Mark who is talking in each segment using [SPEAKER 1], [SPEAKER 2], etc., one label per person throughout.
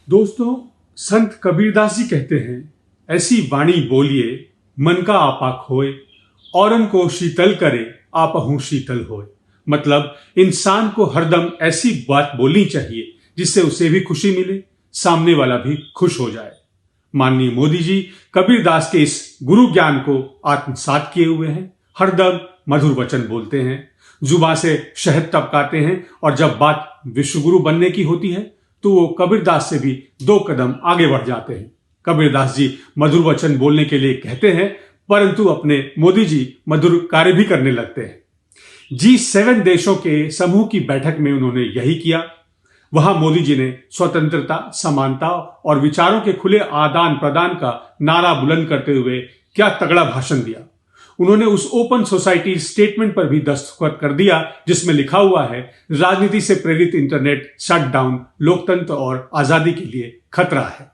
[SPEAKER 1] दोस्तों, संत कबीरदास जी कहते हैं, ऐसी वाणी बोलिए मन का आपा खोए, औरन को शीतल करे आपहु शीतल होए। मतलब इंसान को हरदम ऐसी बात बोलनी चाहिए जिससे उसे भी खुशी मिले, सामने वाला भी खुश हो जाए। माननीय मोदी जी कबीरदास के इस गुरु ज्ञान को आत्मसात किए हुए हैं। हरदम मधुर वचन बोलते हैं, जुबान से शहद टपकाते हैं और जब बात विश्वगुरु बनने की होती है तो वो कबीरदास से भी 2 कदम आगे बढ़ जाते हैं। कबीरदास जी मधुर वचन बोलने के लिए कहते हैं, परंतु अपने मोदी जी मधुर कार्य भी करने लगते हैं। G7 देशों के समूह की बैठक में उन्होंने यही किया। वहां मोदी जी ने स्वतंत्रता, समानता और विचारों के खुले आदान प्रदान का नारा बुलंद करते हुए क्या तगड़ा भाषण दिया। उन्होंने उस ओपन सोसाइटी स्टेटमेंट पर भी दस्तखत कर दिया जिसमें लिखा हुआ है, राजनीति से प्रेरित इंटरनेट शटडाउन लोकतंत्र और आजादी के लिए खतरा है।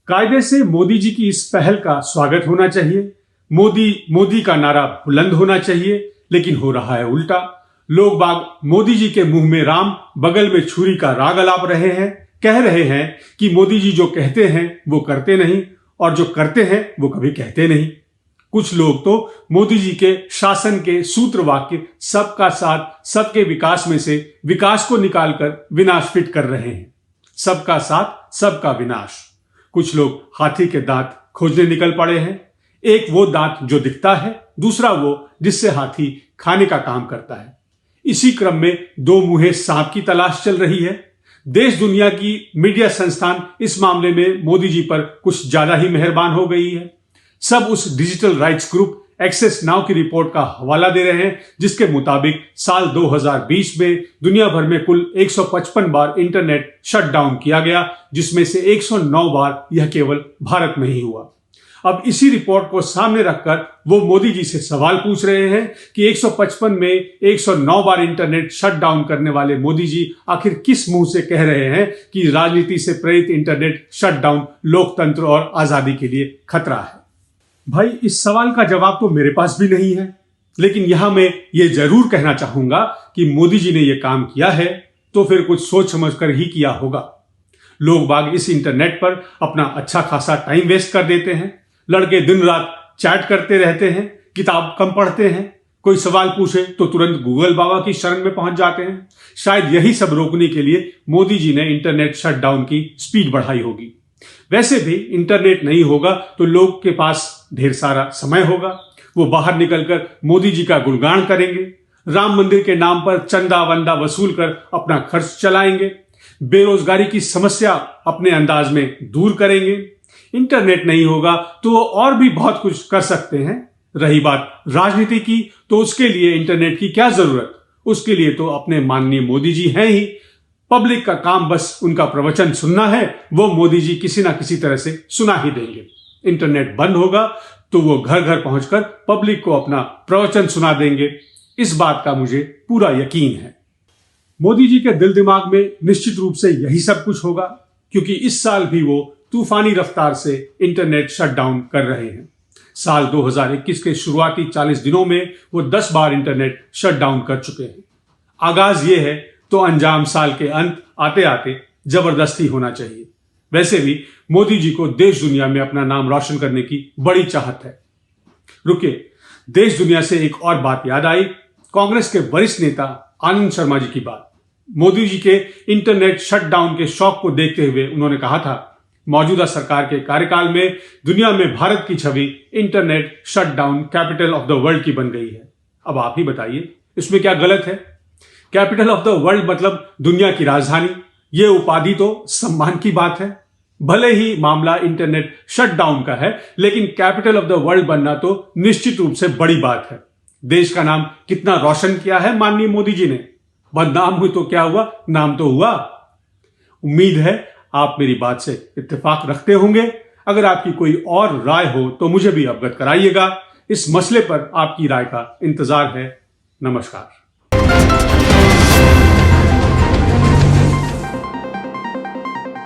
[SPEAKER 1] कायदे से मोदी जी की इस पहल का स्वागत होना चाहिए। मोदी का नारा बुलंद होना चाहिए, लेकिन हो रहा है उल्टा। लोग बाग मोदी जी के मुंह में राम, बगल में छुरी का राग अलाप रहे हैं। कह रहे हैं कि मोदी जी जो कहते हैं वो करते नहीं और जो करते हैं वो कभी कहते नहीं। कुछ लोग तो मोदी जी के शासन के सूत्र वाक्य सबका साथ सबके विकास में से विकास को निकालकर विनाश फिट कर रहे हैं। सबका साथ सबका विनाश। कुछ लोग हाथी के दांत खोजने निकल पड़े हैं। एक वो दांत जो दिखता है, दूसरा वो जिससे हाथी खाने का काम करता है। इसी क्रम में 2 मुंहे सांप की तलाश चल रही है। देश दुनिया की मीडिया संस्थान इस मामले में मोदी जी पर कुछ ज्यादा ही मेहरबान हो गई है। सब उस digital rights group Access Now की रिपोर्ट का हवाला दे रहे हैं, जिसके मुताबिक साल 2020 में दुनिया भर में कुल 155 बार इंटरनेट शटडाउन किया गया, जिसमें से 109 बार यह केवल भारत में ही हुआ। अब इसी रिपोर्ट को सामने रखकर वो मोदी जी से सवाल पूछ रहे हैं कि 155 में 109 बार इंटरनेट शटडाउन करने वाले मोदी जी आखिर किस मुंह से कह रहे हैं कि राजनीति से प्रेरित इंटरनेट शटडाउन लोकतंत्र और आजादी के लिए खतरा है। भाई, इस सवाल का जवाब तो मेरे पास भी नहीं है, लेकिन यहां मैं ये जरूर कहना चाहूंगा कि मोदी जी ने यह काम किया है तो फिर कुछ सोच समझकर ही किया होगा। लोग बाग इस इंटरनेट पर अपना अच्छा खासा टाइम वेस्ट कर देते हैं। लड़के दिन रात चैट करते रहते हैं, किताब कम पढ़ते हैं। कोई सवाल पूछे तो तुरंत गूगल बाबा की शरण में पहुंच जाते हैं। शायद यही सब रोकने के लिए मोदी जी ने इंटरनेट शटडाउन की स्पीड बढ़ाई होगी। वैसे भी इंटरनेट नहीं होगा तो लोग के पास ढेर सारा समय होगा। वो बाहर निकलकर मोदी जी का गुणगान करेंगे, राम मंदिर के नाम पर चंदा वंदा वसूल कर अपना खर्च चलाएंगे, बेरोजगारी की समस्या अपने अंदाज में दूर करेंगे। इंटरनेट नहीं होगा तो वो और भी बहुत कुछ कर सकते हैं। रही बात राजनीति की, तो उसके लिए इंटरनेट की क्या जरूरत? उसके लिए तो अपने माननीय मोदी जी हैं ही। पब्लिक का काम बस उनका प्रवचन सुनना है, वो मोदी जी किसी ना किसी तरह से सुना ही देंगे। इंटरनेट बंद होगा तो वो घर घर पहुंचकर पब्लिक को अपना प्रवचन सुना देंगे। इस बात का मुझे पूरा यकीन है। मोदी जी के दिल दिमाग में निश्चित रूप से यही सब कुछ होगा, क्योंकि इस साल भी वो तूफानी रफ्तार से इंटरनेट शटडाउन कर रहे हैं। साल 2021 के शुरुआती 40 दिनों में वो 10 बार इंटरनेट शटडाउन कर चुके हैं। आगाज ये है तो अंजाम साल के अंत आते आते जबरदस्ती होना चाहिए। वैसे भी मोदी जी को देश दुनिया में अपना नाम रोशन करने की बड़ी चाहत है। रुकिए, देश दुनिया से एक और बात याद आई। कांग्रेस के वरिष्ठ नेता आनंद शर्मा जी की बात। मोदी जी के इंटरनेट शटडाउन के शौक को देखते हुए उन्होंने कहा था, मौजूदा सरकार के कार्यकाल में दुनिया में भारत की छवि internet shutdown capital of the world की बन गई है। अब आप ही बताइए, इसमें क्या गलत है? कैपिटल ऑफ द वर्ल्ड मतलब दुनिया की राजधानी। यह उपाधि तो सम्मान की बात है। भले ही मामला इंटरनेट शटडाउन का है, लेकिन कैपिटल ऑफ द वर्ल्ड बनना तो निश्चित रूप से बड़ी बात है। देश का नाम कितना रोशन किया है माननीय मोदी जी ने। बदनाम हुई तो क्या हुआ, नाम तो हुआ। उम्मीद है आप मेरी बात से इत्तेफाक रखते होंगे। अगर आपकी कोई और राय हो तो मुझे भी अवगत कराइएगा। इस मसले पर आपकी राय का इंतजार है। नमस्कार।